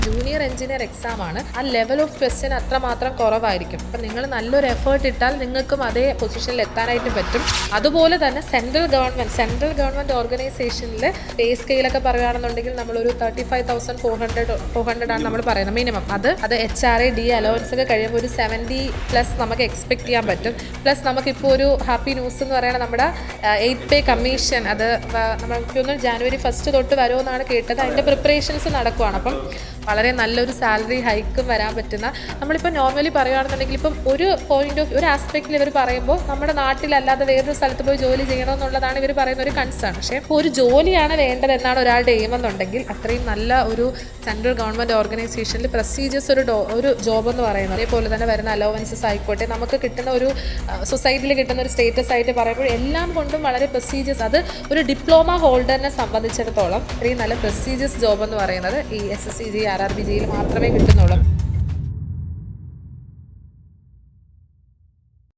Junior engineer exam ആണ്. ആ level of question അത്രമാത്രം കുറവായിരിക്കും. അപ്പം നിങ്ങൾ നല്ലൊരു എഫേർട്ട് ഇട്ടാൽ നിങ്ങൾക്കും അതേ പൊസിഷനിൽ എത്താനായിട്ട് പറ്റും. അതുപോലെ തന്നെ സെൻട്രൽ ഗവൺമെൻറ് ഓർഗനൈസേഷനിൽ പേ സ്കെയിലൊക്കെ പറയുകയാണെന്നുണ്ടെങ്കിൽ നമ്മളൊരു 35,400 ആണ് നമ്മൾ പറയുന്നത് മിനിമം. അത് HRA D അലവൻസ് ഒക്കെ കഴിയുമ്പോൾ ഒരു 70+ നമുക്ക് എക്സ്പെക്ട് ചെയ്യാൻ പറ്റും. പ്ലസ് നമുക്കിപ്പോൾ ഒരു ഹാപ്പി ന്യൂസ് എന്ന് പറയുന്നത് നമ്മുടെ 8th പേ കമ്മീഷൻ അത് നമുക്കൊന്ന് January 1 തൊട്ട് വരുമെന്നാണ് കേട്ടത്. അതിൻ്റെ പ്രിപ്പറേഷൻസ് നടക്കുവാണ്. അപ്പം വളരെ നല്ലൊരു സാലറി ഹൈക്കും വരാൻ പറ്റുന്ന, നമ്മളിപ്പോൾ നോർമലി പറയുകയാണെന്നുണ്ടെങ്കിൽ ഇപ്പം ഒരു ഒരു ആസ്പെക്റ്റിൽ ഇവർ പറയുമ്പോൾ നമ്മുടെ നാട്ടിലല്ലാതെ വേറൊരു സ്ഥലത്ത് പോയി ജോലി ചെയ്യണമെന്നുള്ളതാണ് ഇവർ പറയുന്ന ഒരു കൺസേൺ. പക്ഷേ ഇപ്പോൾ ഒരു ജോലിയാണ് വേണ്ടതെന്നാണ് ഒരാളുടെ എയിം എന്നുണ്ടെങ്കിൽ അത്രയും നല്ല ഒരു സെൻട്രൽ ഗവൺമെൻറ് ഓർഗനൈസേഷനിൽ പ്രസ്റ്റീജിയസ് ഒരു ജോബ് എന്ന് പറയുന്നത്, അതേപോലെ തന്നെ വരുന്ന അലവൻസസ് ആയിക്കോട്ടെ, നമുക്ക് കിട്ടുന്ന ഒരു സൊസൈറ്റിയിൽ കിട്ടുന്ന ഒരു സ്റ്റേറ്റസ് ആയിട്ട് പറയുമ്പോൾ എല്ലാം കൊണ്ടും വളരെ പ്രസ്റ്റീജിയസ്. അത് ഒരു ഡിപ്ലോമ ഹോൾഡറിനെ സംബന്ധിച്ചിടത്തോളം ഇത്രയും നല്ല പ്രസ്റ്റീജിയസ് ജോബ് എന്ന് പറയുന്നത് ഈ SSCG RRBGയിൽ മാത്രമേ കിട്ടുന്നുള്ളൂ.